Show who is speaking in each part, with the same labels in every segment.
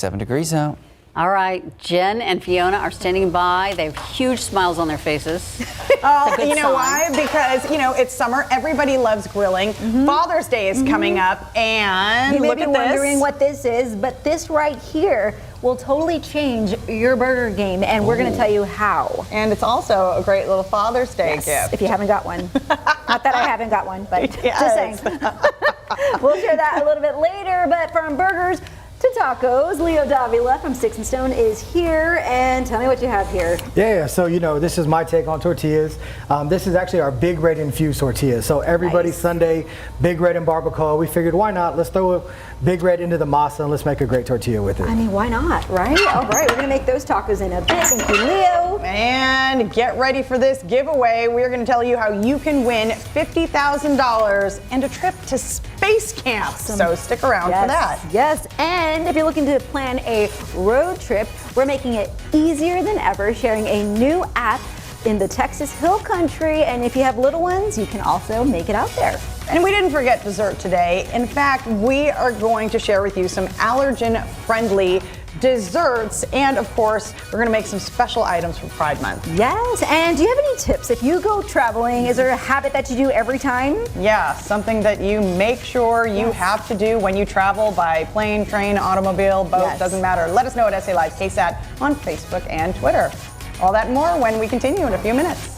Speaker 1: 7 degrees out.
Speaker 2: All right, Jen and Fiona are standing by. They have huge smiles on their faces.
Speaker 3: Oh, you know why? Because, you know, it's summer. Everybody loves grilling. Father's Day is coming up, and
Speaker 4: you may
Speaker 3: look
Speaker 4: be
Speaker 3: at
Speaker 4: wondering
Speaker 3: this.
Speaker 4: what this is, but this right here will totally change your burger game, and we're going to tell you how.
Speaker 3: And it's also a great little Father's Day gift.
Speaker 4: If you haven't got one. Not that I haven't got one, but
Speaker 3: Yes.
Speaker 4: just saying. We'll share that a little bit later, but from burgers to tacos, Leo Davila from Sticks and Stone is here, and tell me what you have here.
Speaker 5: Yeah, so you know, this is my take on tortillas. This is actually our Big Red infused tortillas. So everybody's Sunday, Big Red and barbacoa. We figured, why not? Let's throw a Big Red into the masa and let's make a great tortilla with it.
Speaker 4: I mean, why not, right? All right, we're gonna make those tacos in a bit. Thank you, Leo.
Speaker 3: And get ready for this giveaway. We're going to tell you how you can win $50,000 and a trip to space camp. So stick around for that.
Speaker 4: Yes, and if you're looking to plan a road trip, we're making it easier than ever, sharing a new app in the Texas Hill Country. And if you have little ones, you can also make it out there.
Speaker 3: And we didn't forget dessert today. In fact, we are going to share with you some allergen-friendly desserts, and of course, we're going to make some special items for Pride Month.
Speaker 4: Yes, and do you have any tips? If you go traveling, is there a habit that you do every time?
Speaker 3: Yeah, something that you make sure you have to do when you travel by plane, train, automobile, boat, doesn't matter. Let us know at SA Live KSAT on Facebook and Twitter. All that and more when we continue in a few minutes.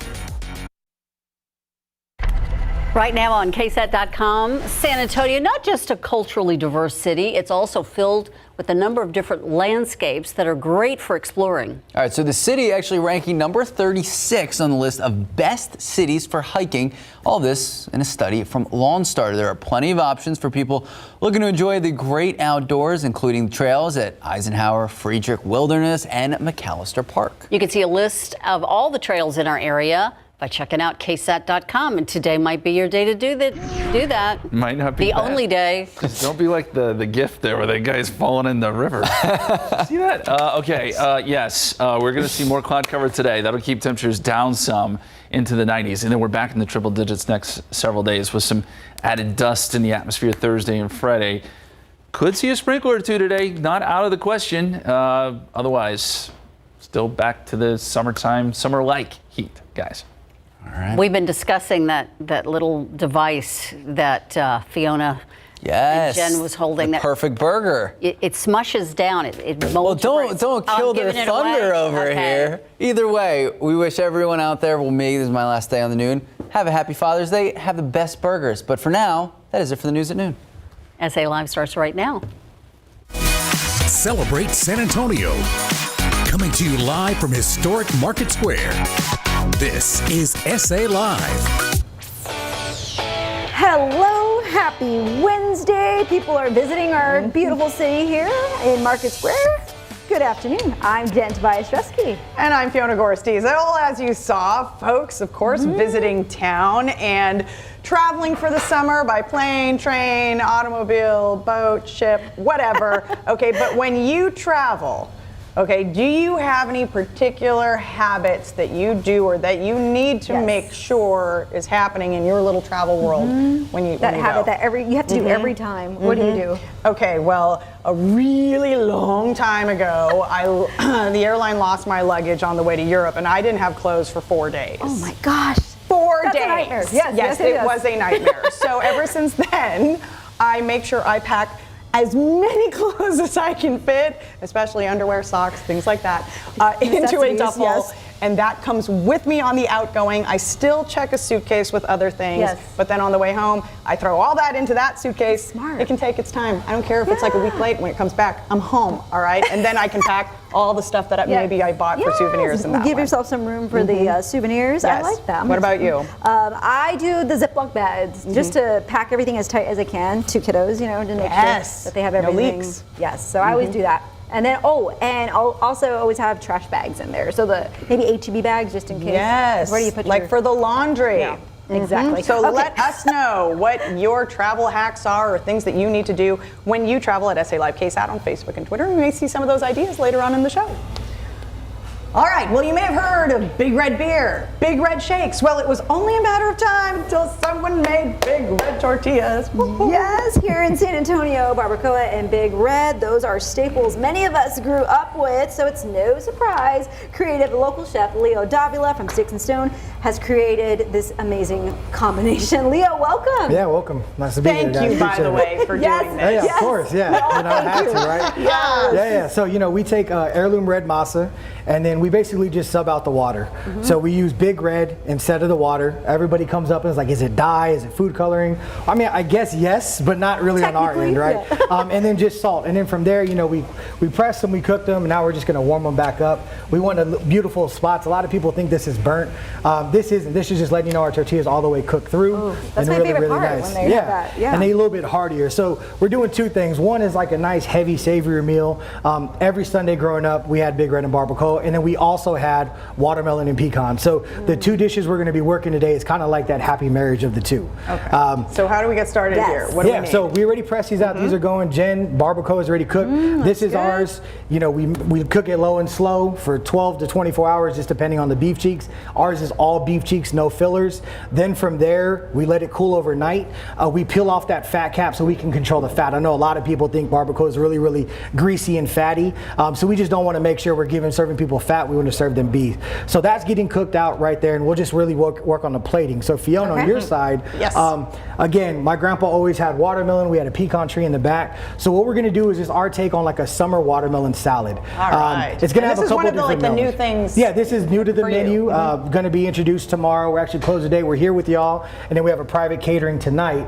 Speaker 2: Right now on KSAT.com, San Antonio, not just a culturally diverse city, it's also filled with a number of different landscapes that are great for exploring.
Speaker 1: All right, so the city actually ranking number 36 on the list of best cities for hiking. All this in a study from Lawn Starter. There are plenty of options for people looking to enjoy the great outdoors, including trails at Eisenhower, Friedrich Wilderness, and McAllister Park.
Speaker 2: You can see a list of all the trails in our area by checking out KSAT.com, and today might be your day to do that.
Speaker 6: Might not be
Speaker 2: the
Speaker 6: bad.
Speaker 2: only day.
Speaker 6: Just don't be like the gift there where the guy's falling in the river. See that? Yes, we're going to see more cloud cover today. That'll keep temperatures down some into the 90s, and then we're back in the triple digits next several days with some added dust in the atmosphere Thursday and Friday. Could see a sprinkle or two today, not out of the question. Otherwise, still back to the summertime, summer-like heat, guys.
Speaker 1: All right.
Speaker 2: We've been discussing that little device that Fiona and Jen was holding.
Speaker 1: The perfect burger.
Speaker 2: It smushes down. It molds.
Speaker 1: Well, don't kill their thunder over here. Either way, we wish everyone out there, well, me, this is my last day on the noon, have a happy Father's Day, have the best burgers. But for now, that is it for the news at noon.
Speaker 2: SA Live starts right now.
Speaker 7: Celebrate San Antonio. Coming to you live from historic Market Square. This is SA Live.
Speaker 4: Hello, happy Wednesday. People are visiting our beautiful city here in Market Square. Good afternoon. I'm Jen Tobias-Ruski.
Speaker 3: And I'm Fiona Gorstees. Well, as you saw, folks, of course, visiting town and traveling for the summer by plane, train, automobile, boat, ship, whatever. Okay, but when you travel, okay, do you have any particular habits that you do or that you need to make sure is happening in your little travel world when you
Speaker 4: That
Speaker 3: when you
Speaker 4: habit
Speaker 3: go?
Speaker 4: that you have to do every time. What do you do?
Speaker 3: Okay, well, a really long time ago, the airline lost my luggage on the way to Europe, and I didn't have clothes for 4 days.
Speaker 4: Oh my gosh.
Speaker 3: 4
Speaker 4: That's
Speaker 3: days.
Speaker 4: a nightmare. Yes,
Speaker 3: it was a nightmare. So ever since then, I make sure I pack as many clothes as I can fit, especially underwear, socks, things like that, into a duffel.
Speaker 4: Yes.
Speaker 3: And that comes with me on the outgoing. I still check a suitcase with other things, but then on the way home, I throw all that into that suitcase.
Speaker 4: Smart.
Speaker 3: It can take its time. I don't care if it's like a week late when it comes back. I'm home, all right? And then I can pack all the stuff that maybe I bought for souvenirs in that
Speaker 4: Give
Speaker 3: one.
Speaker 4: yourself some room for the souvenirs. I like that.
Speaker 3: What about you?
Speaker 4: I do the Ziploc bags just to pack everything as tight as I can. 2 kiddos, you know, to make sure that they have everything.
Speaker 3: No leaks.
Speaker 4: Yes, so I always do that. And then, and I'll also always have trash bags in there. So maybe HEB bags just in case.
Speaker 3: Yes.
Speaker 4: Where do you put
Speaker 3: like for the laundry.
Speaker 4: Yeah. Exactly.
Speaker 3: So let us know what your travel hacks are or things that you need to do when you travel at SA Live KSAT on Facebook and Twitter. We may see some of those ideas later on in the show. All right, well, you may have heard of Big Red Beer, Big Red Shakes. Well, it was only a matter of time until someone made Big Red Tortillas. Woo-hoo.
Speaker 4: Yes, here in San Antonio, barbacoa and Big Red, those are staples many of us grew up with, so it's no surprise. Creative local chef Leo Davila from Sticks and Stone has created this amazing combination. Leo, welcome.
Speaker 5: Yeah, welcome. Nice to be here,
Speaker 3: Thank
Speaker 5: guys.
Speaker 3: you, by
Speaker 5: Appreciate
Speaker 3: the
Speaker 5: it.
Speaker 3: way, for
Speaker 4: Yes.
Speaker 3: doing
Speaker 5: Yeah,
Speaker 3: this.
Speaker 5: of course, yeah. I had to, right?
Speaker 3: Yes.
Speaker 5: Yeah. So, we take heirloom red masa, and then we basically just sub out the water. So we use Big Red instead of the water. Everybody comes up and is like, is it dye? Is it food coloring? I mean, I guess yes, but not really on our end, right? And then just salt. And then from there, we press them, we cook them, and now we're just going to warm them back up. We want beautiful spots. A lot of people think this is burnt. This isn't. This is just letting you know our tortillas all the way cooked through.
Speaker 4: Ooh, that's
Speaker 5: and
Speaker 4: my
Speaker 5: really,
Speaker 4: favorite
Speaker 5: really
Speaker 4: part
Speaker 5: nice.
Speaker 4: when they have that. Yeah.
Speaker 5: And they a little bit heartier. So we're doing two things. One is like a nice, heavy, savory meal. Every Sunday growing up, we had Big Red and barbacoa, and then we also had watermelon and pecan. So the two dishes we're going to be working today is kind of like that happy marriage of the two.
Speaker 3: Okay. So how do we get started here? What do we need?
Speaker 5: So we already pressed these out. These are going. Jen, barbacoa is already cooked. This is ours. We cook it low and slow for 12 to 24 hours, just depending on the beef cheeks. Ours is all beef cheeks, no fillers. Then from there, we let it cool overnight. We peel off that fat cap so we can control the fat. I know a lot of people think barbacoa is really, really greasy and fatty. So we just don't want to make sure we're serving people fat. We want to serve them beef. So that's getting cooked out right there, and we'll just really work on the plating. So Fiona, on your side,
Speaker 3: yes.
Speaker 5: Again, my grandpa always had watermelon. We had a pecan tree in the back. So what we're going to do is just our take on like a summer watermelon salad.
Speaker 3: All right.
Speaker 5: It's going to have
Speaker 3: this
Speaker 5: a
Speaker 3: is
Speaker 5: couple
Speaker 3: one of the,
Speaker 5: different
Speaker 3: the new
Speaker 5: melons.
Speaker 3: things.
Speaker 5: Yeah, this is new to the
Speaker 3: for you.
Speaker 5: menu. Going to be introduced tomorrow. We're actually closed today. We're here with y'all, and then we have a private catering tonight.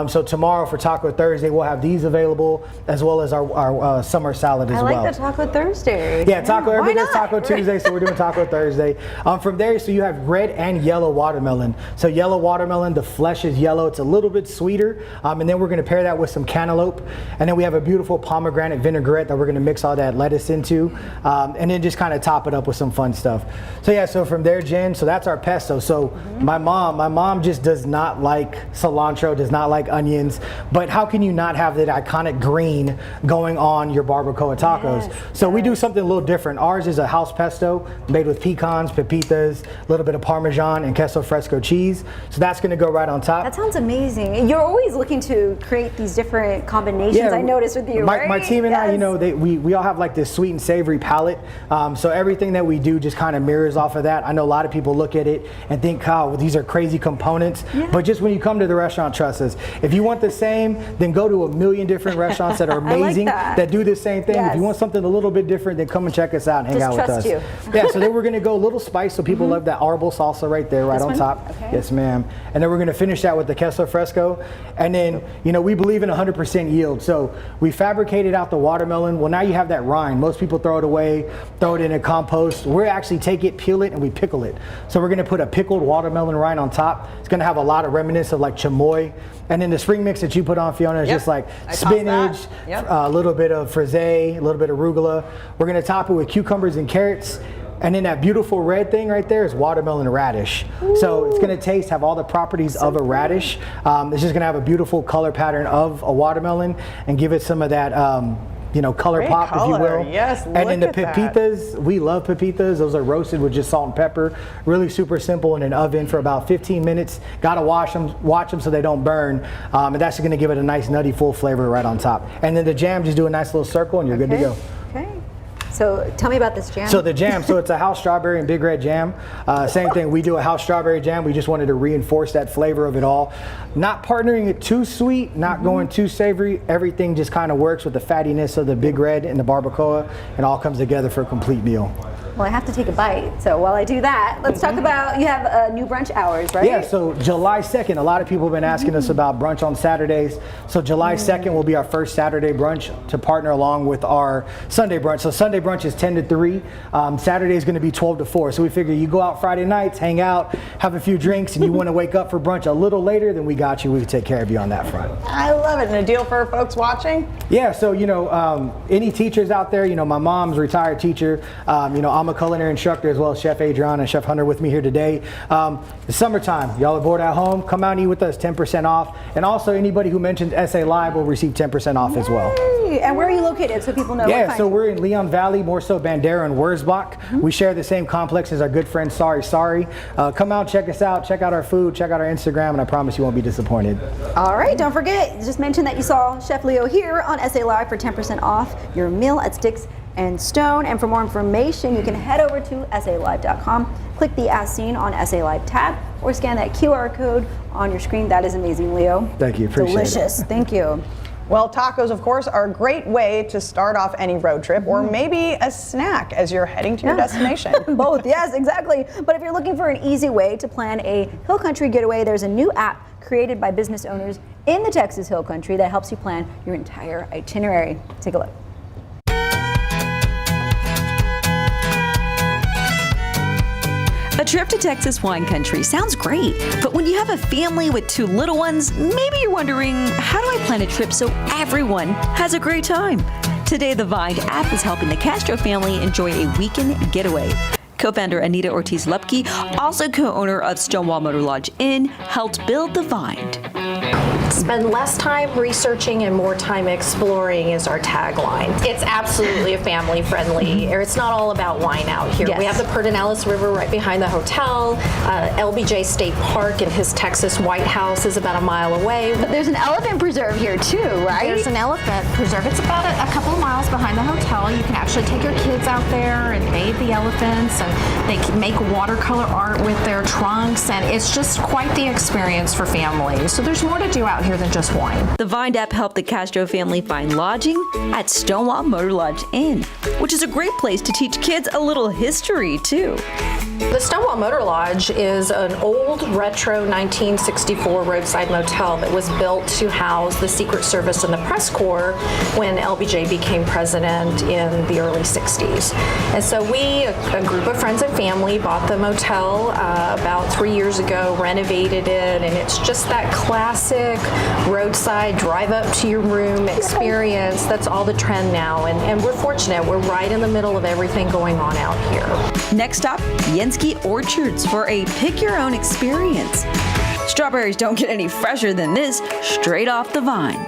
Speaker 5: So tomorrow for Taco Thursday, we'll have these available as well as our summer salad as
Speaker 4: I
Speaker 5: well.
Speaker 4: like the Taco Thursday.
Speaker 5: Yeah, taco.
Speaker 4: Why
Speaker 5: Everybody does
Speaker 4: not?
Speaker 5: Taco Tuesday, so we're doing Taco Thursday. From there, so you have red and yellow watermelon. So yellow watermelon, the flesh is yellow. It's a little bit sweeter, and then we're going to pair that with some cantaloupe, and then we have a beautiful pomegranate vinaigrette that we're going to mix all that lettuce into, and then just kind of top it up with some fun stuff. So yeah, so from there, Jen, so that's our pesto. So my mom just does not like cilantro, does not like onions, but how can you not have that iconic green going on your barbacoa tacos?
Speaker 4: Yes,
Speaker 5: so we do something a little different. Ours is a house pesto made with pecans, pepitas, a little bit of Parmesan and queso fresco cheese. So that's going to go right on top.
Speaker 4: That sounds amazing. You're always looking to create these different combinations. I noticed with you,
Speaker 5: my
Speaker 4: right?
Speaker 5: team and I, we all have like this sweet and savory palate. So everything that we do just kind of mirrors off of that. I know a lot of people look at it and think, oh, these are crazy components.
Speaker 4: Yeah.
Speaker 5: But just when you come to the restaurant, trust us. If you want the same, then go to a million different restaurants that are amazing,
Speaker 4: that
Speaker 5: do the same thing.
Speaker 4: Yes.
Speaker 5: If you want something a little bit different, then come and check us out and hang
Speaker 4: Just
Speaker 5: out with
Speaker 4: trust
Speaker 5: us.
Speaker 4: you.
Speaker 5: Yeah, so then we're going to go a little spice, so people love that arbol salsa right there, right
Speaker 4: This
Speaker 5: on
Speaker 4: one?
Speaker 5: top.
Speaker 4: Okay.
Speaker 5: Yes, ma'am. And then we're going to finish that with the queso fresco. And then, we believe in 100% yield. So we fabricated out the watermelon. Well, now you have that rind. Most people throw it away, throw it in a compost. We actually take it, peel it, and we pickle it. So we're going to put a pickled watermelon rind on top. It's going to have a lot of remnants of like chamoy. And then the spring mix that you put on, Fiona, is just like spinach, a little bit of frisee, a little bit of arugula. We're going to top it with cucumbers and carrots. And then that beautiful red thing right there is watermelon radish. Ooh. So it's going to have all the properties of a radish. It's just going to have a beautiful color pattern of a watermelon and give it some of that color
Speaker 3: Great
Speaker 5: pop,
Speaker 3: color.
Speaker 5: if you will.
Speaker 3: Yes,
Speaker 5: and then
Speaker 3: look
Speaker 5: the
Speaker 3: at
Speaker 5: pepitas, we love pepitas. Those are roasted with just salt and pepper. Really super simple in an oven for about 15 minutes. Got to watch them so they don't burn. And that's going to give it a nice nutty full flavor right on top. And then the jam, just do a nice little circle and you're good to go.
Speaker 4: Okay. So tell me about this jam.
Speaker 5: So the jam, so it's a house strawberry and Big Red jam. Same thing, we do a house strawberry jam. We just wanted to reinforce that flavor of it all. Not partnering it too sweet, not going too savory. Everything just kind of works with the fattiness of the Big Red and the barbacoa, and all comes together for a complete meal.
Speaker 4: Well, I have to take a bite. So while I do that, let's talk about, you have new brunch hours, right?
Speaker 5: Yeah, so July 2nd, a lot of people have been asking us about brunch on Saturdays. So July 2nd will be our first Saturday brunch to partner along with our Sunday brunch. So Sunday brunch is 10 to 3. Saturday is going to be 12 to 4. So we figure you go out Friday nights, hang out, have a few drinks, and you want to wake up for brunch a little later, then we got you. We can take care of you on that front.
Speaker 3: I love it. And a deal for folks watching?
Speaker 5: Yeah, so, any teachers out there, my mom's a retired teacher. I'm a culinary instructor as well as Chef Adrian and Chef Hunter with me here today. It's summertime. Y'all are bored at home. Come out and eat with us, 10% off. And also anybody who mentions SA Live will receive 10% off as well.
Speaker 4: And where are you located so people know?
Speaker 5: Yeah, so we're in Leon Valley, more so Bandera and Wurzbach. We share the same complex as our good friend Sorry. Come out, check us out, check out our food, check out our Instagram, and I promise you won't be disappointed.
Speaker 4: All right, don't forget, just mention that you saw Chef Leo here on SA Live for 10% off your meal at Sticks and Stone. And for more information, you can head over to SALive.com, click the As Seen on SA Live tab, or scan that QR code on your screen. That is amazing, Leo.
Speaker 5: Thank you, appreciate it.
Speaker 4: Delicious, thank you.
Speaker 3: Well, tacos, of course, are a great way to start off any road trip, or maybe a snack as you're heading to your destination.
Speaker 4: Both, yes, exactly. But if you're looking for an easy way to plan a hill country getaway, there's a new app created by business owners in the Texas Hill Country that helps you plan your entire itinerary. Take a look.
Speaker 8: A trip to Texas wine country sounds great, but when you have a family with 2 little ones, maybe you're wondering, how do I plan a trip so everyone has a great time? Today, the Vine app is helping the Castro family enjoy a weekend getaway. Co-founder Anita Ortiz-Lepke, also co-owner of Stonewall Motor Lodge Inn, helped build the Vine.
Speaker 9: Spend less time researching and more time exploring is our tagline. It's absolutely a family-friendly, or it's not all about wine out here.
Speaker 4: Yes.
Speaker 9: We have the Pedernales River right behind the hotel. LBJ State Park and his Texas White House is about a mile away.
Speaker 4: But there's an elephant preserve here too, right?
Speaker 9: There's an elephant preserve. It's about a couple of miles behind the hotel. You can actually take your kids out there and bathe the elephants, and they can make watercolor art with their trunks, and it's just quite the experience for families. So there's more to do out here than just wine.
Speaker 8: The Vine app helped the Castro family find lodging at Stonewall Motor Lodge Inn, which is a great place to teach kids a little history too.
Speaker 9: The Stonewall Motor Lodge is an old retro 1964 roadside motel that was built to house the Secret Service and the Press Corps when LBJ became president in the early 60s. And so we, a group of friends and family, bought the motel about 3 years ago, renovated it, and it's just that classic roadside drive up to your room experience. That's all the trend now, and we're fortunate. We're right in the middle of everything going on out here.
Speaker 8: Next stop, Yenski Orchards for a pick-your-own experience. Strawberries don't get any fresher than this, straight off the vine.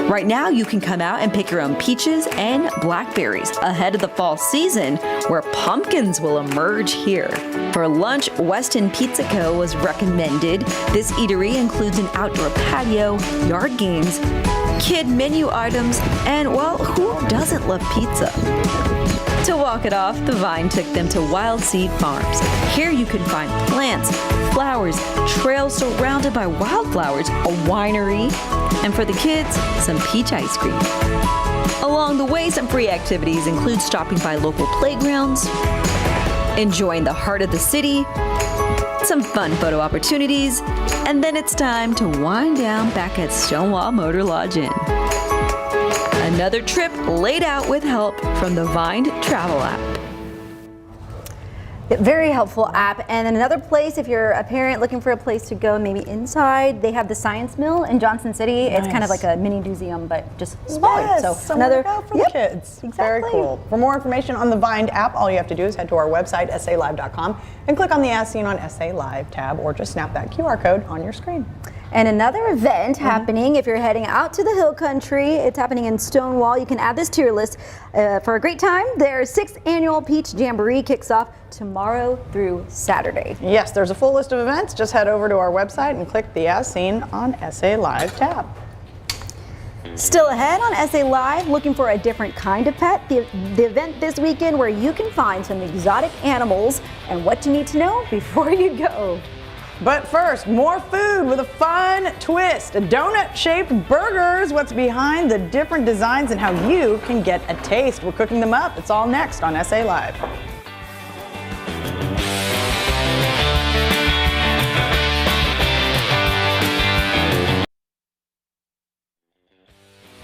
Speaker 8: Right now, you can come out and pick your own peaches and blackberries ahead of the fall season, where pumpkins will emerge here. For lunch, Weston Pizza Co. was recommended. This eatery includes an outdoor patio, yard games, kid menu items, and, well, who doesn't love pizza? To walk it off, the Vine took them to Wild Seed Farms. Here you can find plants, flowers, trails surrounded by wildflowers, a winery, and for the kids, some peach ice cream. Along the way, some free activities include stopping by local playgrounds, enjoying the heart of the city, some fun photo opportunities, and then it's time to wind down back at Stonewall Motor Lodge Inn. Another trip laid out with help from the Vine travel app.
Speaker 4: Very helpful app. And then another place, if you're a parent looking for a place to go, maybe inside, they have the Science Mill in Johnson City. Nice. It's kind of like a mini museum, but just smaller.
Speaker 3: Yes, so another for the kids.
Speaker 4: Exactly.
Speaker 3: Very cool. For more information on the Vine app, all you have to do is head to our website, SALive.com, and click on the As Seen on SA Live tab, or just snap that QR code on your screen.
Speaker 4: And another event happening, if you're heading out to the Hill Country, it's happening in Stonewall. You can add this to your list for a great time. Their 6th annual Peach Jamboree kicks off tomorrow through Saturday.
Speaker 3: Yes, there's a full list of events. Just head over to our website and click the As Seen on SA Live tab.
Speaker 4: Still ahead on SA Live, looking for a different kind of pet. The event this weekend where you can find some exotic animals and what you need to know before you go.
Speaker 3: But first, more food with a fun twist. Donut-shaped burgers. What's behind the different designs and how you can get a taste. We're cooking them up. It's all next on SA Live.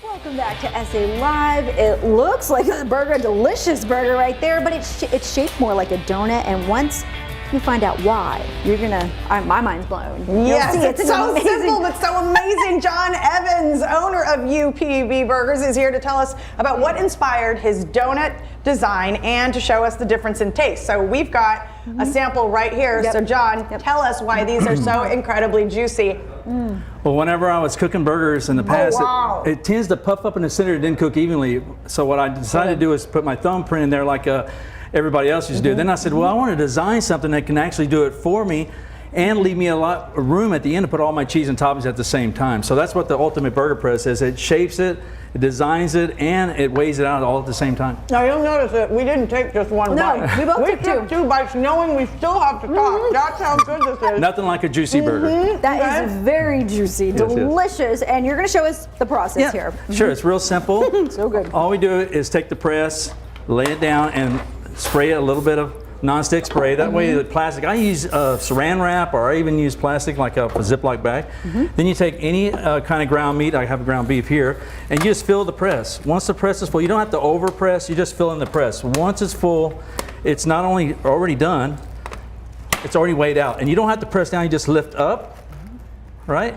Speaker 4: Welcome back to SA Live. It looks like a burger, a delicious burger right there, but it's shaped more like a donut. And once you find out why, you're gonna, my mind's blown.
Speaker 3: Yes,
Speaker 4: You'll see
Speaker 3: it's
Speaker 4: an
Speaker 3: so
Speaker 4: amazing-
Speaker 3: simple but so amazing. John Evans, owner of UPB Burgers, is here to tell us about what inspired his donut design and to show us the difference in taste. So we've got a sample right here.
Speaker 4: Yep.
Speaker 3: So John, tell us why these are so incredibly juicy.
Speaker 10: Well, whenever I was cooking burgers in the past,
Speaker 3: wow.
Speaker 10: it tends to puff up in the center. It didn't cook evenly. So what I decided to do is put my thumbprint in there like everybody else used to do. Then I said, well, I want to design something that can actually do it for me and leave me a lot of room at the end to put all my cheese and toppings at the same time. So that's what the Ultimate Burger Press is. It shapes it, it designs it, and it weighs it out all at the same time.
Speaker 3: Now you'll notice that we didn't take just one bite.
Speaker 4: we both took
Speaker 3: took two bites knowing we still have to talk. That's how good this is.
Speaker 10: Nothing like a juicy burger.
Speaker 4: That is very juicy,
Speaker 10: yes.
Speaker 4: delicious, and you're gonna show us the process here.
Speaker 10: Sure, it's real simple.
Speaker 4: So good.
Speaker 10: All we do is take the press, lay it down, and spray a little bit of non-stick spray. That way the plastic, I use saran wrap, or I even use plastic like a Ziploc bag. Then you take any kind of ground meat, I have ground beef here, and you just fill the press. Once the press is full, you don't have to over press, you just fill in the press. Once it's full, it's not only already done, it's already weighed out. And you don't have to press down, you just lift up, right?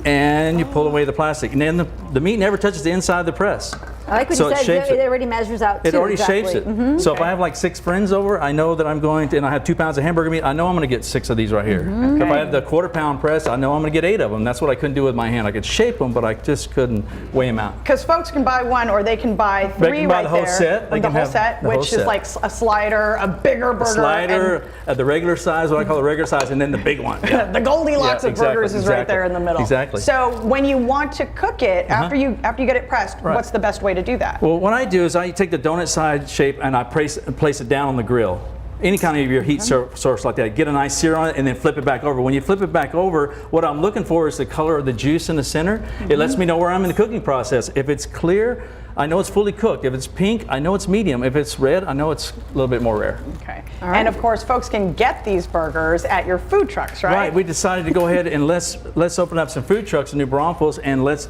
Speaker 10: And you pull away the plastic. And then the meat never touches the inside of the press.
Speaker 4: I like what
Speaker 10: So
Speaker 4: you
Speaker 10: it
Speaker 4: said,
Speaker 10: shapes
Speaker 4: it
Speaker 10: it.
Speaker 4: already measures out too.
Speaker 10: It already
Speaker 4: exactly.
Speaker 10: shapes it. So if I have like 6 friends over, I know that I'm going to, and I have 2 pounds of hamburger meat, I know I'm going to get 6 of these right here. If I have the 1/4 pound press, I know I'm going to get 8 of them. That's what I couldn't do with my hand. I could shape them, but I just couldn't weigh them out.
Speaker 3: Because folks can buy one, or they can buy
Speaker 10: They
Speaker 3: three
Speaker 10: can buy
Speaker 3: right
Speaker 10: the whole
Speaker 3: there.
Speaker 10: set. They
Speaker 3: the
Speaker 10: can
Speaker 3: whole
Speaker 10: have
Speaker 3: set,
Speaker 10: the whole
Speaker 3: which is
Speaker 10: set.
Speaker 3: like a slider, a bigger burger,
Speaker 10: A slider, the regular size, what I call the regular size, and then the big one. Yeah.
Speaker 3: and the Goldilocks
Speaker 10: Yeah,
Speaker 3: of burgers is right there in the middle.
Speaker 10: Exactly.
Speaker 3: So when you want to cook it after you get it pressed,
Speaker 10: Right.
Speaker 3: what's the best way to do that?
Speaker 10: Well, what I do is I take the donut side shape and I place it down on the grill. Any kind of your heat source like that. Get a nice sear on it and then flip it back over. When you flip it back over, what I'm looking for is the color of the juice in the center. It lets me know where I'm in the cooking process. If it's clear, I know it's fully cooked. If it's pink, I know it's medium. If it's red, I know it's a little bit more rare.
Speaker 3: Okay. And of course, folks can get these burgers at your food trucks, right?
Speaker 10: Right. We decided to go ahead and let's open up some food trucks in New Braunfels and let's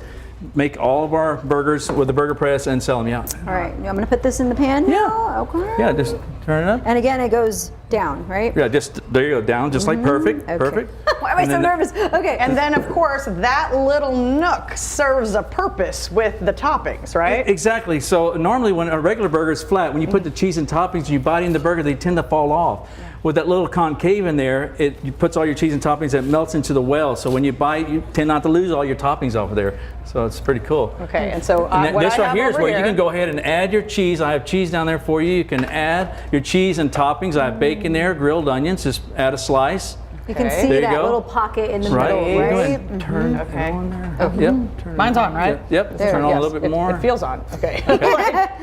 Speaker 10: make all of our burgers with the burger press and sell them out.
Speaker 4: All right, I'm gonna put this in the pan now. Okay.
Speaker 10: Yeah, just turn it up.
Speaker 4: And again, it goes down, right?
Speaker 10: Yeah, just there you go, down, just like perfect,
Speaker 4: Okay.
Speaker 10: perfect.
Speaker 4: Why am I
Speaker 10: And
Speaker 4: so
Speaker 10: then
Speaker 4: nervous? Okay.
Speaker 3: And then, of course, that little nook serves a purpose with the toppings, right?
Speaker 10: Exactly. So normally when a regular burger is flat, when you put the cheese and toppings and you bite in the burger, they tend to fall off. With that little concave in there, it puts all your cheese and toppings, it melts into the well. So when you bite, you tend not to lose all your toppings off of there. So it's pretty cool.
Speaker 3: Okay, and so
Speaker 10: And
Speaker 3: what
Speaker 10: this
Speaker 3: I
Speaker 10: right
Speaker 3: have
Speaker 10: here is
Speaker 3: over
Speaker 10: where you
Speaker 3: here-
Speaker 10: can go ahead and add your cheese. I have cheese down there for you. You can add your cheese and toppings. I have bacon there, grilled onions. Just add a slice.
Speaker 4: you can
Speaker 3: Okay.
Speaker 4: see
Speaker 10: There you
Speaker 4: that
Speaker 10: go.
Speaker 4: little pocket in the
Speaker 10: Right.
Speaker 4: middle,
Speaker 10: Go ahead
Speaker 4: right?
Speaker 10: and turn
Speaker 3: Okay.
Speaker 10: it on there. Yep. Turn
Speaker 3: Mine's on, right?
Speaker 10: Yep.
Speaker 4: There.
Speaker 10: Turn on
Speaker 3: Yes,
Speaker 10: a little bit more.
Speaker 3: It feels on. Okay.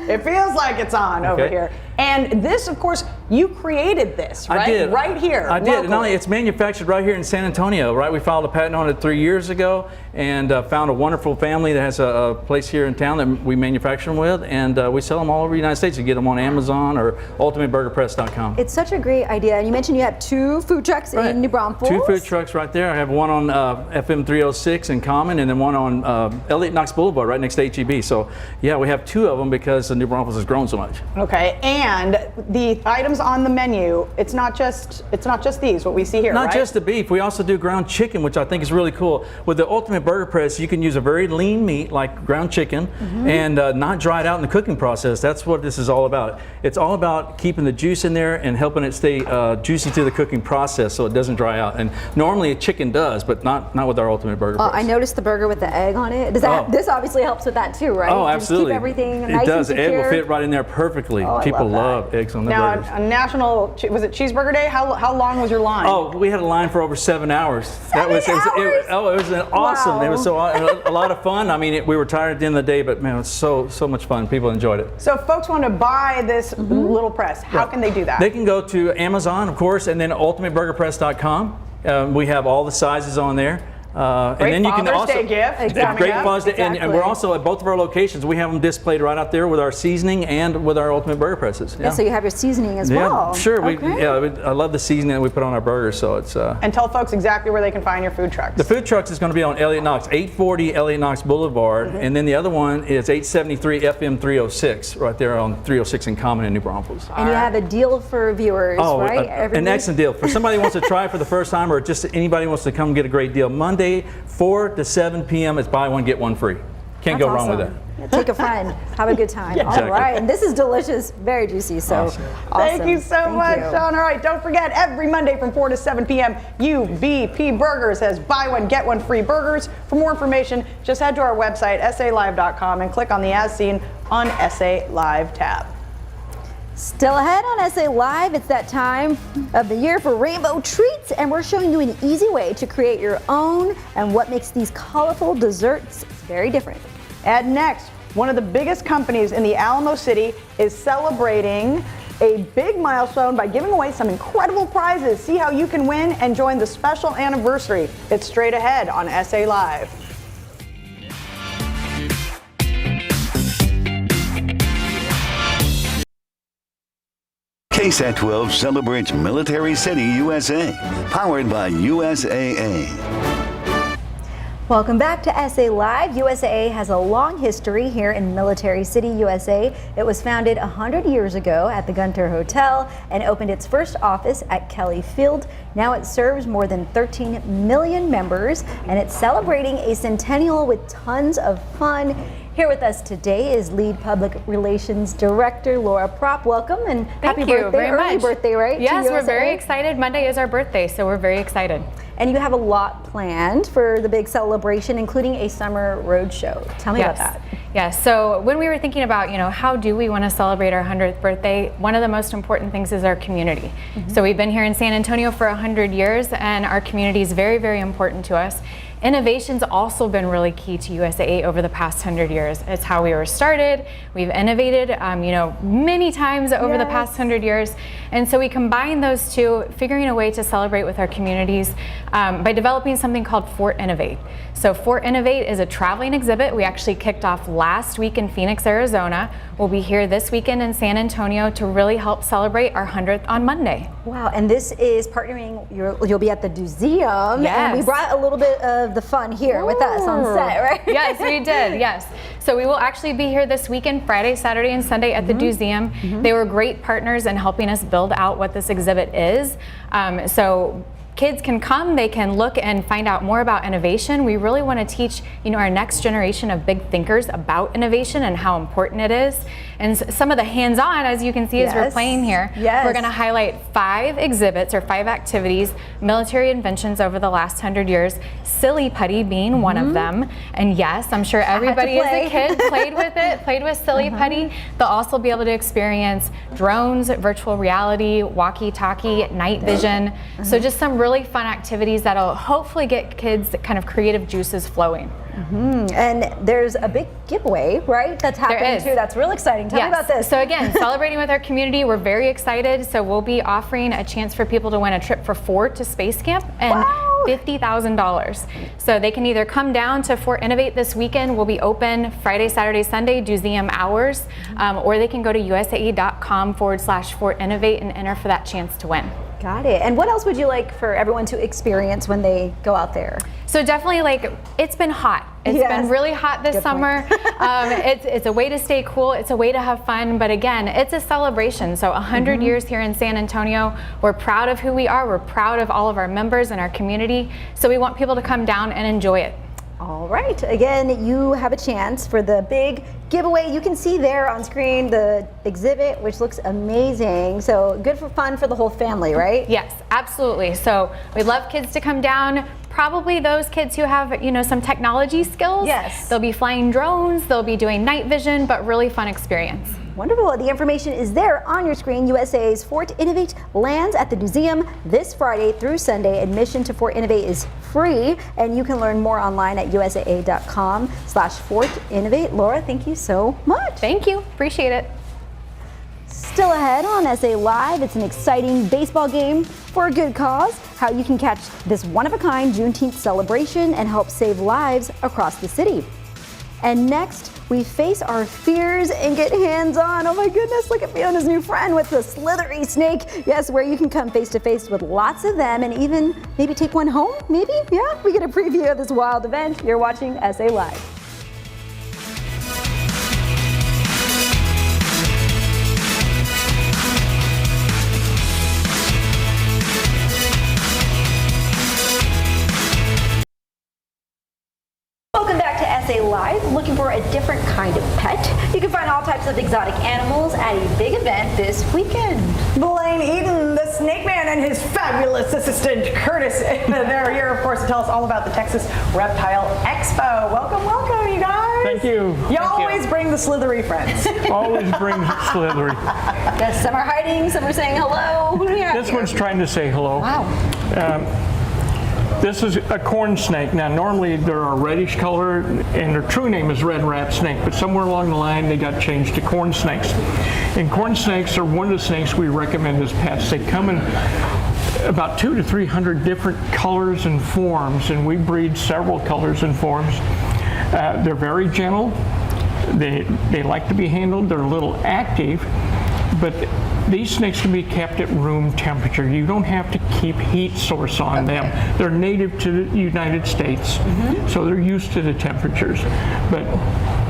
Speaker 3: It feels like it's on over
Speaker 10: Okay.
Speaker 3: here. And this, of course, you created this, right?
Speaker 10: I did.
Speaker 3: Right here.
Speaker 10: I did. Not only
Speaker 3: locally.
Speaker 10: it's manufactured right here in San Antonio, right? We filed a patent on it 3 years ago and found a wonderful family that has a place here in town that we manufacture them with, and we sell them all over the United States. You get them on Amazon or ultimateburgerpress.com.
Speaker 4: It's such a great idea. And you mentioned you have 2 food trucks
Speaker 10: Right.
Speaker 4: in New Braunfels.
Speaker 10: 2 food trucks right there. I have one on FM 306 in Common, and then one on Elliott Knox Boulevard right next to HEB. So yeah, we have 2 of them because New Braunfels has grown so much.
Speaker 3: Okay, and the items on the menu, it's not just these, what we see here,
Speaker 10: Not
Speaker 3: right?
Speaker 10: just the beef, we also do ground chicken, which I think is really cool. With the Ultimate Burger Press, you can use a very lean meat like ground chicken and not dry it out in the cooking process. That's what this is all about. It's all about keeping the juice in there and helping it stay juicy to the cooking process so it doesn't dry out. And normally a chicken does, but not with our Ultimate Burger Press.
Speaker 4: I noticed the burger with the egg on it. Does that?
Speaker 10: Oh.
Speaker 4: This obviously helps with that too, right?
Speaker 10: Oh,
Speaker 4: Just
Speaker 10: absolutely.
Speaker 4: keep everything
Speaker 10: it
Speaker 4: nice
Speaker 10: does.
Speaker 4: and
Speaker 10: The egg will
Speaker 4: secure.
Speaker 10: fit right in there perfectly.
Speaker 3: I
Speaker 10: People
Speaker 3: love
Speaker 10: love eggs on their
Speaker 3: Now,
Speaker 10: burgers.
Speaker 3: a national, was it Cheeseburger Day? How long was your line?
Speaker 10: Oh, we had a line for over 7 hours. It was
Speaker 4: hours?
Speaker 10: awesome.
Speaker 4: Wow.
Speaker 10: It was a lot of fun. I mean, we were tired at the end of the day, but man, it was so much fun. People enjoyed it.
Speaker 3: So if folks want to buy this little press, how can they do that?
Speaker 10: They can go to Amazon, of course, and then ultimateburgerpress.com. We have all the sizes on there.
Speaker 3: Great
Speaker 10: and then you can
Speaker 3: Father's
Speaker 10: also
Speaker 3: Day gift.
Speaker 10: Yeah, great Father's Day, and
Speaker 4: Exactly.
Speaker 10: we're also at both of our locations. We have them displayed right out there with our seasoning and with our ultimate burger presses.
Speaker 4: Yeah, so you have your seasoning as well.
Speaker 10: Sure.
Speaker 4: Okay.
Speaker 10: I love the seasoning that we put on our burgers. So it's.
Speaker 3: And tell folks exactly where they can find your food trucks.
Speaker 10: The food trucks is going to be on Elliott Knox, 840 Elliott Knox Boulevard, and then the other one is 873 FM 306, right there on 306 in Common in New Braunfels.
Speaker 4: And you have a deal for viewers, right?
Speaker 10: An excellent deal. For somebody who wants to try it for the first time, or just anybody who wants to come get a great deal, Monday, 4 to 7 p.m. it's buy one, get one free. Can't go wrong with that.
Speaker 4: Yeah, take a friend, have a good time.
Speaker 10: Yeah, exactly.
Speaker 4: All right, and this is delicious, very juicy, so awesome.
Speaker 3: Thank you so much,
Speaker 4: you.
Speaker 3: Sean. All right, don't forget, every Monday from 4 to 7 p.m., UBP Burgers has buy one, get one free burgers. For more information, just head to our website, salive.com, and click on the As Seen on SA Live tab.
Speaker 4: Still ahead on SA Live, it's that time of the year for rainbow treats, and we're showing you an easy way to create your own and what makes these colorful desserts very different.
Speaker 3: And next, one of the biggest companies in the Alamo City is celebrating a big milestone by giving away some incredible prizes. See how you can win and join the special anniversary. It's straight ahead on SA Live.
Speaker 11: KSAT 12 celebrates Military City, USA, powered by USAA.
Speaker 4: Welcome back to SA Live. USAA has a long history here in Military City, USA. It was founded 100 years ago at the Gunter Hotel and opened its first office at Kelly Field. Now it serves more than 13 million members, and it's celebrating a centennial with tons of fun. Here with us today is Lead Public Relations Director Laura Propp. Welcome and happy birthday, early birthday, right?
Speaker 12: Yes,
Speaker 4: to
Speaker 12: we're very
Speaker 4: USAA.
Speaker 12: excited. Monday is our birthday, so we're very excited.
Speaker 4: And you have a lot planned for the big celebration, including a summer road show. Tell me about that.
Speaker 12: Yes, so when we were thinking about, how do we want to celebrate our 100th birthday, one of the most important things is our community. So we've been here in San Antonio for 100 years, and our community is very, very important to us. Innovation's also been really key to USAA over the past 100 years. It's how we were started. We've innovated, many times over the past 100 years. And so we combine those two, figuring a way to celebrate with our communities by developing something called Fort Innovate. So Fort Innovate is a traveling exhibit. We actually kicked off last week in Phoenix, Arizona. We'll be here this weekend in San Antonio to really help celebrate our 100th on Monday.
Speaker 4: Wow, and this is partnering, you'll be at the museum, and we brought a little bit of the fun here with us on set, right?
Speaker 12: Yes, we did, yes. So we will actually be here this weekend, Friday, Saturday, and Sunday at the museum. They were great partners in helping us build out what this exhibit is. So kids can come, they can look and find out more about innovation. We really want to teach, our next generation of big thinkers about innovation and how important it is. And some of the hands-on, as you can see as we're playing here, we're going to highlight 5 exhibits or 5 activities, military inventions over the last 100 years, silly putty being one of them. And yes, I'm sure everybody as a kid played with silly putty. They'll also be able to experience drones, virtual reality, walkie-talkie, night vision. So just some really fun activities that'll hopefully get kids kind of creative juices flowing.
Speaker 4: And there's a big giveaway, right? That's happening too. That's real exciting. Tell me about this.
Speaker 12: So again, celebrating with our community, we're very excited. So we'll be offering a chance for people to win a trip for 4 to space camp and $50,000. So they can either come down to Fort Innovate this weekend. We'll be open Friday, Saturday, Sunday, museum hours, or they can go to USAA.com/Fort Innovate and enter for that chance to win.
Speaker 4: Got it. And what else would you like for everyone to experience when they go out there?
Speaker 12: So definitely, it's been hot. It's been really hot this summer. It's a way to stay cool. It's a way to have fun. But again, it's a celebration. So 100 years here in San Antonio. We're proud of who we are. We're proud of all of our members and our community. So we want people to come down and enjoy it.
Speaker 4: All right. Again, you have a chance for the big giveaway. You can see there on screen the exhibit, which looks amazing. So good for fun for the whole family, right?
Speaker 12: Yes, absolutely. So we'd love kids to come down. Probably those kids who have, some technology skills.
Speaker 4: Yes.
Speaker 12: They'll be flying drones. They'll be doing night vision, but really fun experience.
Speaker 4: Wonderful. The information is there on your screen. USAA's Fort Innovate lands at the museum this Friday through Sunday. Admission to Fort Innovate is free, and you can learn more online at USAA.com/Fort Innovate. Laura, thank you so much.
Speaker 12: Thank you. Appreciate it.
Speaker 4: Still ahead on SA Live, it's an exciting baseball game for a good cause, how you can catch this one-of-a-kind Juneteenth celebration and help save lives across the city. And next, we face our fears and get hands-on. Oh my goodness, look at Fiona's new friend with the slithery snake. Yes, where you can come face-to-face with lots of them and even maybe take one home, maybe? Yeah, we get a preview of this wild event. You're watching SA Live. Welcome back to SA Live. Looking for a different kind of pet? You can find all types of exotic animals at a big event this weekend.
Speaker 3: Blaine Eden, the snake man, and his fabulous assistant, Curtis. They're here, of course, to tell us all about the Texas Reptile Expo. Welcome, welcome, you guys.
Speaker 13: Thank you.
Speaker 3: You always bring the slithery friends.
Speaker 13: Always bring slithery.
Speaker 4: Yes, some are hiding, some are saying hello. Who do we have
Speaker 13: This
Speaker 4: here?
Speaker 13: one's trying to say hello.
Speaker 4: Wow.
Speaker 13: This is a corn snake. Now, normally they're a reddish color, and their true name is red rat snake, but somewhere along the line they got changed to corn snakes. And corn snakes are one of the snakes we recommend as pets. They come in about 200 to 300 different colors and forms, and we breed several colors and forms. They're very gentle. They like to be handled. They're a little active, but these snakes can be kept at room temperature. You don't have to keep heat source on them. They're native to the United States, so they're used to the temperatures, but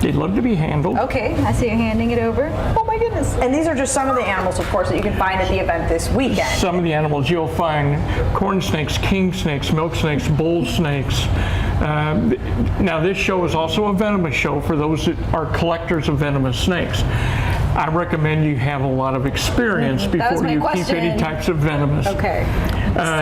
Speaker 13: they love to be handled.
Speaker 4: Okay, I see you handing it over. Oh my goodness.
Speaker 3: And these are just some of the animals, of course, that you can find at the event this weekend.
Speaker 13: Some of the animals you'll find: corn snakes, king snakes, milk snakes, bull snakes. Now this show is also a venomous show for those that are collectors of venomous snakes. I recommend you have a lot of experience before you keep any types of venomous.
Speaker 4: Okay.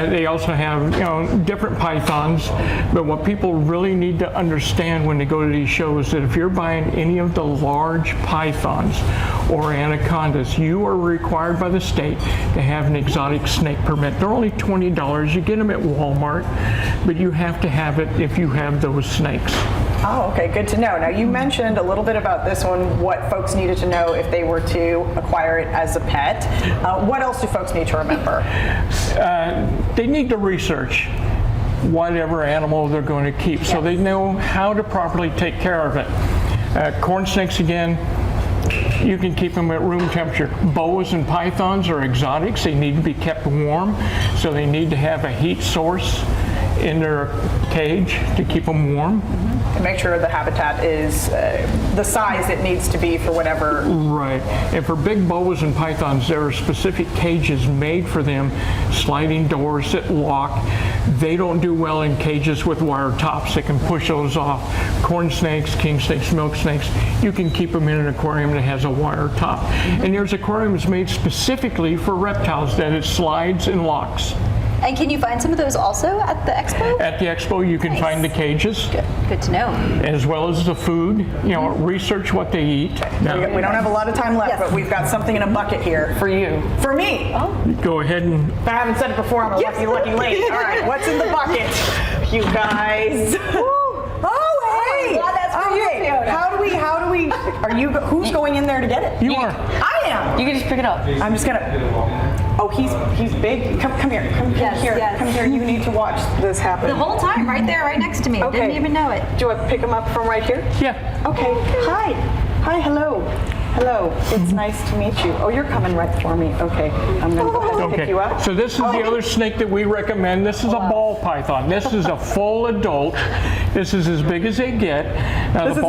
Speaker 13: They also have, different pythons, but what people really need to understand when they go to these shows is that if you're buying any of the large pythons or anacondas, you are required by the state to have an exotic snake permit. They're only $20. You get them at Walmart, but you have to have it if you have those snakes.
Speaker 3: Oh, okay, good to know. Now, you mentioned a little bit about this one, what folks needed to know if they were to acquire it as a pet. What else do folks need to remember?
Speaker 13: They need to research whatever animal they're going to keep, so they know how to properly take care of it. Corn snakes, again, you can keep them at room temperature. Boas and pythons are exotics. They need to be kept warm, so they need to have a heat source in their cage to keep them warm.
Speaker 3: And make sure the habitat is the size it needs to be for whatever.
Speaker 13: Right. And for big boas and pythons, there are specific cages made for them, sliding doors that lock. They don't do well in cages with wire tops. They can push those off. Corn snakes, king snakes, milk snakes, you can keep them in an aquarium that has a wire top. And there's aquariums made specifically for reptiles that it slides and locks.
Speaker 4: And can you find some of those also at the expo?
Speaker 13: At the expo, you can find the cages.
Speaker 4: Good to know.
Speaker 13: As well as the food. Research what they eat.
Speaker 3: We don't have a lot of time left, but we've got something in a bucket here for you. For me.
Speaker 4: Oh.
Speaker 13: Go ahead and.
Speaker 3: I haven't said it before. I'm a lucky lady. All right, what's in the bucket, you guys? Oh, hey!
Speaker 4: Well, that's for you, Fiona.
Speaker 3: How do we? Are you? Who's going in there to get it?
Speaker 13: You are.
Speaker 3: I am.
Speaker 2: You can just pick it up.
Speaker 3: I'm just gonna. Oh, he's big. Come here. Come here. You need to watch this happen.
Speaker 4: The whole time, right there, right next to me.
Speaker 3: Okay.
Speaker 4: Didn't even know it.
Speaker 3: Do I pick him up from right here?
Speaker 13: Yeah.
Speaker 3: Okay. Hi. Hello. It's nice to meet you. Oh, you're coming right for me. Okay. I'm gonna go ahead and pick you up.
Speaker 13: So this is the other snake that we recommend. This is a ball python. This is a full adult. This is as big as they get. Now, the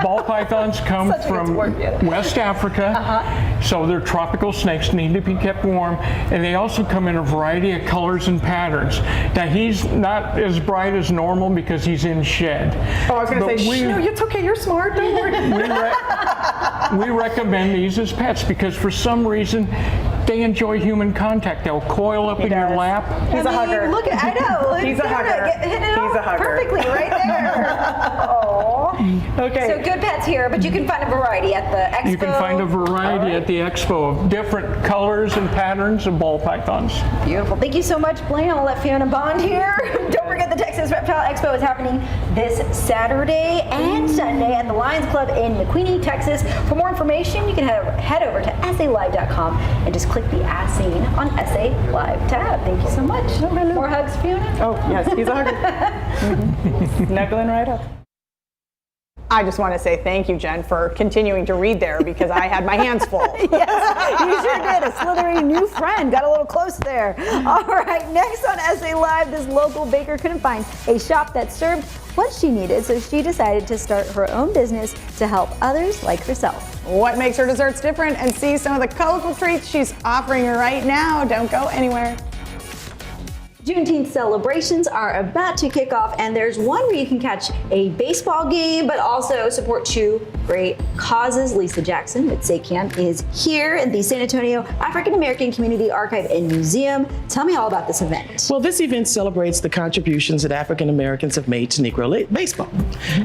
Speaker 13: ball pythons come from West Africa, so they're tropical snakes, need to be kept warm, and they also come in a variety of colors and patterns. Now, he's not as bright as normal because he's in shed.
Speaker 3: Oh, I was going to say, no, it's okay, you're smart, don't worry.
Speaker 13: We recommend these as pets because for some reason they enjoy human contact. They'll coil up in your lap.
Speaker 3: He's a hugger.
Speaker 4: Look at, I know.
Speaker 3: He's a hugger.
Speaker 4: Hit it
Speaker 3: He's a hugger.
Speaker 4: perfectly right there. Oh.
Speaker 3: Okay.
Speaker 4: So good pets here, but you can find a variety at the expo.
Speaker 13: You can find a variety at the expo of different colors and patterns of ball pythons.
Speaker 4: Beautiful. Thank you so much, Blaine. I'll let Fiona bond here. Don't forget the Texas Reptile Expo is happening this Saturday and Sunday at the Lions Club in McQueeney, Texas. For more information, you can head over to SALive.com and just click the As Seen on SA Live tab. Thank you so much. More hugs, Fiona?
Speaker 3: Oh, yes, he's a hugger. Knuckling right up. I just want to say thank you, Jen, for continuing to read there because I had my hands full.
Speaker 4: Yes, you sure did. A slithery new friend. Got a little close there. All right, next on SA Live, this local baker couldn't find a shop that served what she needed, so she decided to start her own business to help others like herself.
Speaker 3: What makes her desserts different and see some of the colorful treats she's offering right now. Don't go anywhere.
Speaker 4: Juneteenth celebrations are about to kick off, and there's one where you can catch a baseball game, but also support two great causes. Lisa Jackson with SACAM is here in the San Antonio African American Community Archive and Museum. Tell me all about this event.
Speaker 14: Well, this event celebrates the contributions that African Americans have made to Negro baseball.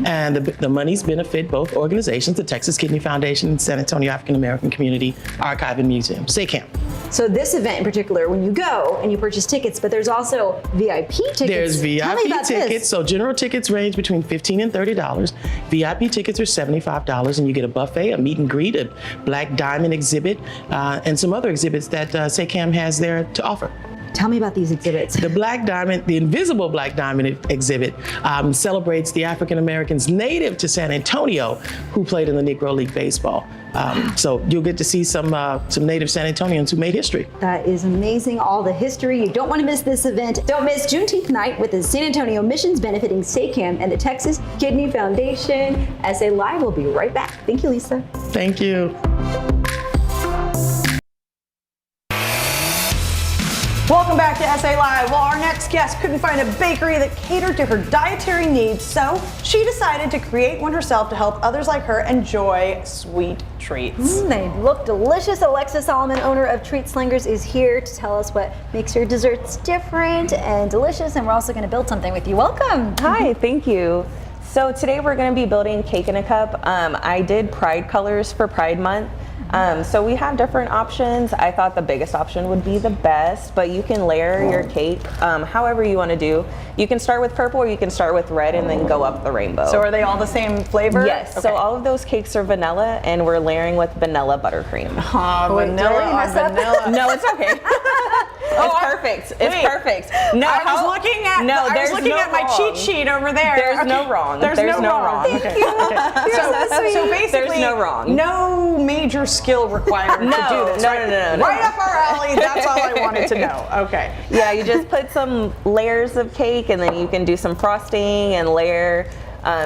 Speaker 14: And the monies benefit both organizations, the Texas Kidney Foundation and San Antonio African American Community Archive and Museum, SACAM.
Speaker 4: So this event in particular, when you go and you purchase tickets, but there's also VIP tickets.
Speaker 14: There's VIP tickets.
Speaker 4: This.
Speaker 14: So general tickets range between $15 and $30. VIP tickets are $75, and you get a buffet, a meet and greet, a Black Diamond exhibit, and some other exhibits that SACAM has there to offer.
Speaker 4: Tell me about these exhibits.
Speaker 14: The Black Diamond, the Invisible Black Diamond exhibit celebrates the African Americans native to San Antonio who played in the Negro League Baseball. So you'll get to see some native San Antonians who made history.
Speaker 4: That is amazing, all the history. You don't want to miss this event. Don't miss Juneteenth night with the San Antonio Missions benefiting SACAM and the Texas Kidney Foundation. SA Live will be right back. Thank you, Lisa.
Speaker 14: Thank you.
Speaker 3: Welcome back to SA Live. Well, our next guest couldn't find a bakery that catered to her dietary needs, so she decided to create one herself to help others like her enjoy sweet treats.
Speaker 4: They look delicious. Alexa Solomon, owner of Treat Slingers, is here to tell us what makes her desserts different and delicious, and we're also going to build something with you. Welcome.
Speaker 15: Hi, thank you. So today we're going to be building Cake in a Cup. I did Pride colors for Pride Month. So we have different options. I thought the biggest option would be the best, but you can layer your cake however you want to do. You can start with purple or you can start with red and then go up the rainbow.
Speaker 3: So are they all the same flavor?
Speaker 15: Yes.
Speaker 3: Okay.
Speaker 15: So all of those cakes are vanilla and we're layering with vanilla buttercream.
Speaker 3: Vanilla on vanilla.
Speaker 15: No, it's okay. It's perfect. It's perfect. No,
Speaker 3: I was looking at my cheat sheet over there.
Speaker 15: There's no wrong.
Speaker 3: There's no wrong.
Speaker 4: Thank you.
Speaker 3: So basically,
Speaker 15: there's no wrong.
Speaker 3: No major skill required to do this.
Speaker 15: No.
Speaker 3: Right up our alley. That's all I wanted to know. Okay.
Speaker 15: Yeah, you just put some layers of cake and then you can do some frosting and layer.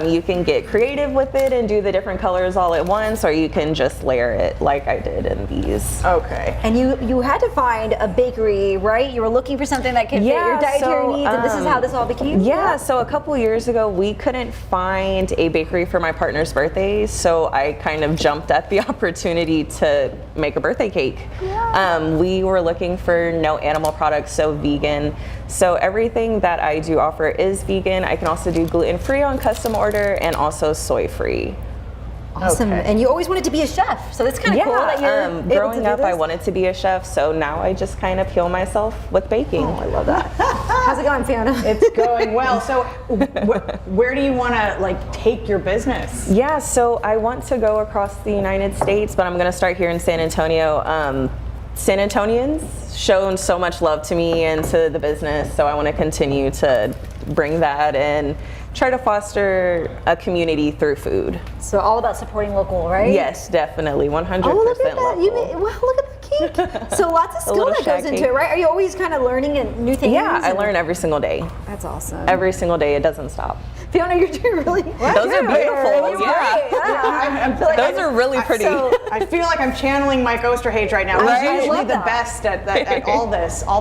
Speaker 15: You can get creative with it and do the different colors all at once, or you can just layer it like I did in these.
Speaker 3: Okay.
Speaker 4: And you had to find a bakery, right? You were looking for something that could fit your dietary needs, and this is how this all became?
Speaker 15: Yeah, so a couple years ago, we couldn't find a bakery for my partner's birthday, so I kind of jumped at the opportunity to make a birthday cake. Yeah. We were looking for no animal products, so vegan. So everything that I do offer is vegan. I can also do gluten-free on custom order and also soy-free.
Speaker 4: Awesome.
Speaker 15: Okay.
Speaker 4: And you always wanted to be a chef, so that's kind of cool that you're able
Speaker 15: growing
Speaker 4: to do
Speaker 15: up,
Speaker 4: this.
Speaker 15: I wanted to be a chef, so now I just kind of heal myself with baking.
Speaker 4: Oh, I love that. How's it going, Fiona?
Speaker 3: It's going well. So where do you want to take your business?
Speaker 15: Yeah, so I want to go across the United States, but I'm going to start here in San Antonio. San Antonians shown so much love to me and to the business, so I want to continue to bring that and try to foster a community through food.
Speaker 4: So all about supporting local, right?
Speaker 15: Yes, definitely, 100%
Speaker 4: look at that.
Speaker 15: local.
Speaker 4: Look at the cake. So lots of skill that goes into it, right? Are you always kind of learning new things?
Speaker 15: Yeah, I learn every single day.
Speaker 4: That's awesome.
Speaker 15: Every single day, it doesn't stop.
Speaker 4: Fiona, you're doing really well.
Speaker 15: Those are beautiful.
Speaker 3: Yeah.
Speaker 15: Those are really pretty.
Speaker 3: So I feel like I'm channeling Mike Osterhage right now.
Speaker 15: Right?
Speaker 3: He's usually the best at all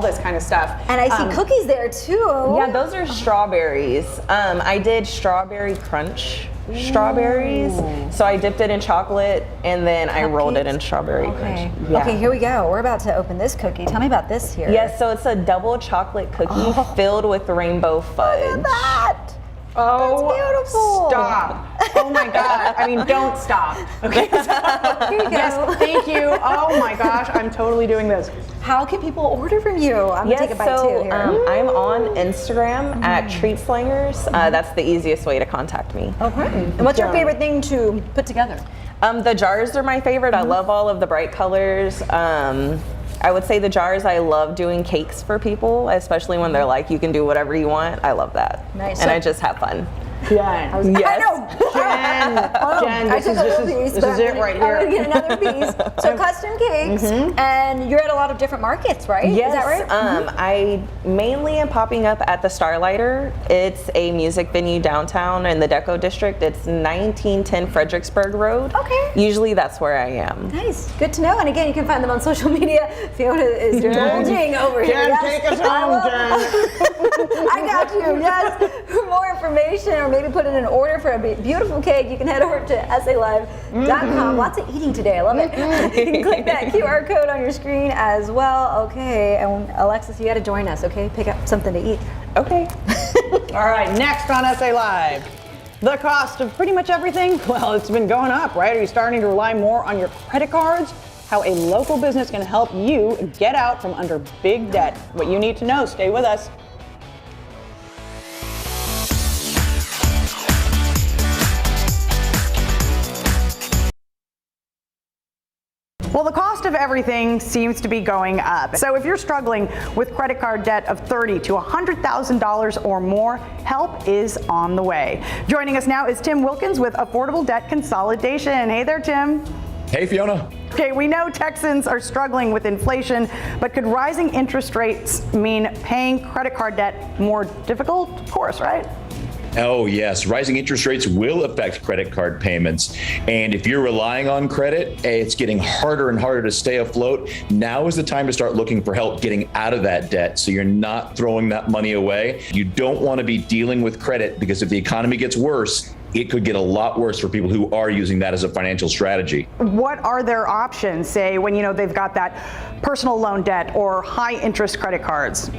Speaker 3: this kind of stuff.
Speaker 4: And I see cookies there too.
Speaker 15: Yeah, those are strawberries. I did strawberry crunch strawberries. So I dipped it in chocolate and then I rolled it in strawberry crunch. Yeah.
Speaker 4: Okay, here we go. We're about to open this cookie. Tell me about this here.
Speaker 15: Yes, so it's a double chocolate cookie filled with rainbow fudge.
Speaker 4: Look at that.
Speaker 3: Oh,
Speaker 4: That's beautiful.
Speaker 3: Stop. Oh my God. I mean, don't stop. Okay.
Speaker 4: Here you go.
Speaker 3: Yes, thank you. Oh my gosh, I'm totally doing this.
Speaker 4: How can people order from you? I'm gonna take a bite too here.
Speaker 15: I'm on Instagram at Treat Slangers. That's the easiest way to contact me.
Speaker 4: Okay. And what's your favorite thing to put together?
Speaker 15: The jars are my favorite. I love all of the bright colors. I would say the jars, I love doing cakes for people, especially when they're like, you can do whatever you want. I love that.
Speaker 4: Nice.
Speaker 15: And I just have fun.
Speaker 3: Jen.
Speaker 4: I know.
Speaker 3: Jen, this is it right here.
Speaker 4: I'm gonna get another piece. So custom cakes, and you're at a lot of different markets, right?
Speaker 15: Yes.
Speaker 4: Is that right?
Speaker 15: I mainly am popping up at the Starlighter. It's a music venue downtown in the Deco District. It's 1910 Fredericksburg Road.
Speaker 4: Okay.
Speaker 15: Usually that's where I am.
Speaker 4: Nice. Good to know. And again, you can find them on social media. Fiona is indulging over here.
Speaker 3: Jen, take us home, Jen.
Speaker 4: I got you. Yes. For more information or maybe put in an order for a beautiful cake, you can head over to SALive.com. Lots of eating today. I love it. You can click that QR code on your screen as well. Okay. And Alexis, you got to join us, okay? Pick up something to eat.
Speaker 15: Okay.
Speaker 3: All right, next on SA Live. The cost of pretty much everything, well, it's been going up, right? Are you starting to rely more on your credit cards? How a local business can help you get out from under big debt. What you need to know, stay with us. Well, the cost of everything seems to be going up. So if you're struggling with credit card debt of $30,000 to $100,000 or more, help is on the way. Joining us now is Tim Wilkins with Affordable Debt Consolidation. Hey there, Tim.
Speaker 16: Hey, Fiona.
Speaker 3: Okay, we know Texans are struggling with inflation, but could rising interest rates mean paying credit card debt more difficult? Of course, right?
Speaker 16: Oh, yes. Rising interest rates will affect credit card payments. And if you're relying on credit, it's getting harder and harder to stay afloat. Now is the time to start looking for help getting out of that debt so you're not throwing that money away. You don't want to be dealing with credit because if the economy gets worse, it could get a lot worse for people who are using that as a financial strategy.
Speaker 3: What are their options, say, when they've got that personal loan debt or high interest credit cards?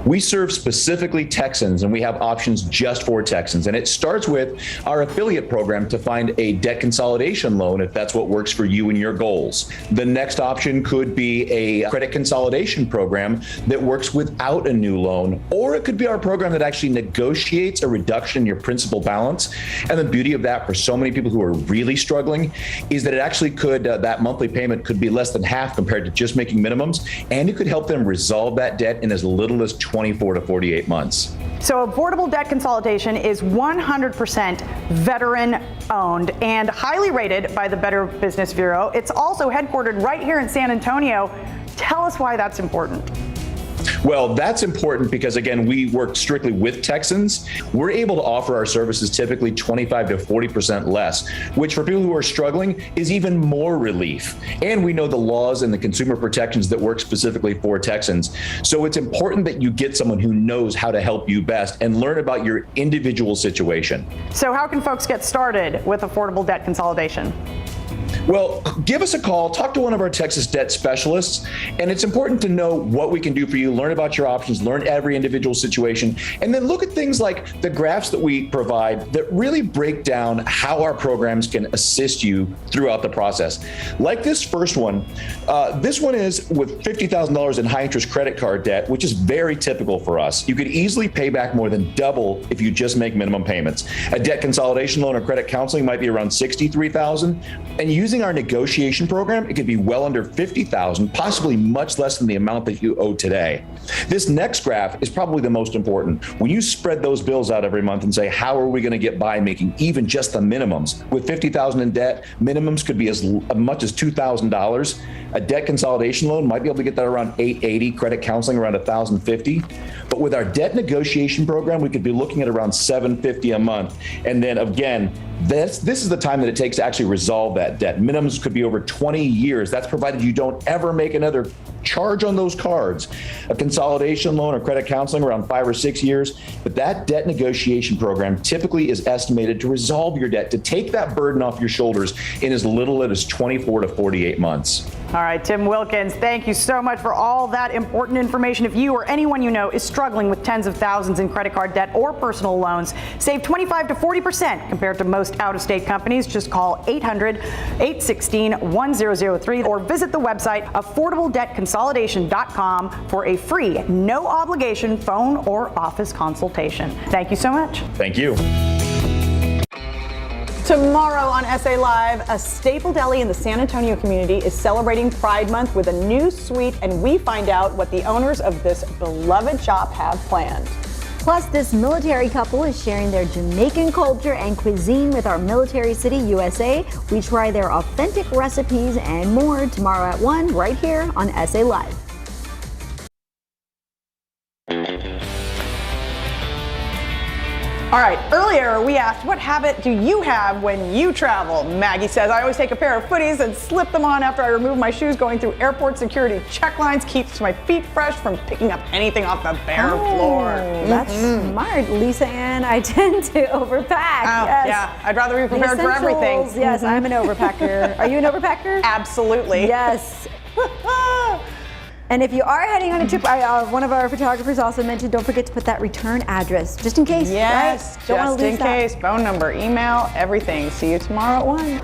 Speaker 16: We serve specifically Texans, and we have options just for Texans. And it starts with our affiliate program to find a debt consolidation loan if that's what works for you and your goals. The next option could be a credit consolidation program that works without a new loan, or it could be our program that actually negotiates a reduction in your principal balance. And the beauty of that for so many people who are really struggling is that it actually could, that monthly payment could be less than half compared to just making minimums, and it could help them resolve that debt in as little as 24 to 48 months.
Speaker 3: So Affordable Debt Consolidation is 100% veteran owned and highly rated by the Better Business Bureau. It's also headquartered right here in San Antonio. Tell us why that's important.
Speaker 16: Well, that's important because, again, we work strictly with Texans. We're able to offer our services typically 25 to 40% less, which for people who are struggling is even more relief. And we know the laws and the consumer protections that work specifically for Texans. So it's important that you get someone who knows how to help you best and learn about your individual situation.
Speaker 3: So how can folks get started with Affordable Debt Consolidation?
Speaker 16: Well, give us a call, talk to one of our Texas debt specialists, and it's important to know what we can do for you, learn about your options, learn every individual situation, and then look at things like the graphs that we provide that really break down how our programs can assist you throughout the process. Like this first one, this one is with $50,000 in high interest credit card debt, which is very typical for us. You could easily pay back more than double if you just make minimum payments. A debt consolidation loan or credit counseling might be around $63,000, and using our negotiation program, it could be well under $50,000, possibly much less than the amount that you owe today. This next graph is probably the most important. When you spread those bills out every month and say, how are we going to get by making even just the minimums? With $50,000 in debt, minimums could be as much as $2,000. A debt consolidation loan might be able to get that around $880, credit counseling around $1,050. But with our debt negotiation program, we could be looking at around $750 a month. And then again, this is the time that it takes to actually resolve that debt. Minimums could be over 20 years. That's provided you don't ever make another charge on those cards. A consolidation loan or credit counseling around 5 or 6 years. But that debt negotiation program typically is estimated to resolve your debt, to take that burden off your shoulders in as little as 24 to 48 months.
Speaker 3: All right, Tim Wilkins, thank you so much for all that important information. If you or anyone you know is struggling with tens of thousands in credit card debt or personal loans, save 25 to 40% compared to most out-of-state companies. Just call 800-816-1003 or visit the website affordabledebtconsolidation.com for a free, no obligation phone or office consultation. Thank you so much.
Speaker 16: Thank you.
Speaker 3: Tomorrow on SA Live, a staple deli in the San Antonio community is celebrating Pride Month with a new suite, and we find out what the owners of this beloved shop have planned.
Speaker 4: Plus, this military couple is sharing their Jamaican culture and cuisine with our military city, USA. We try their authentic recipes and more tomorrow at 1 right here on SA Live.
Speaker 3: All right, earlier we asked, what habit do you have when you travel? Maggie says, I always take a pair of footies and slip them on after I remove my shoes going through airport security check lines. Keeps my feet fresh from picking up anything off the bare floor.
Speaker 4: That's smart. Lisa Ann, I tend to overpack. Yes.
Speaker 3: Yeah, I'd rather be prepared for everything.
Speaker 4: Yes, I'm an overpacker. Are you an overpacker?
Speaker 3: Absolutely.
Speaker 4: Yes. And if you are heading on a trip, one of our photographers also mentioned, don't forget to put that return address, just in case.
Speaker 3: Yes,
Speaker 4: right? Don't
Speaker 3: just
Speaker 4: wanna lose
Speaker 3: in
Speaker 4: that.
Speaker 3: case. Phone number, email, everything. See you tomorrow at 1.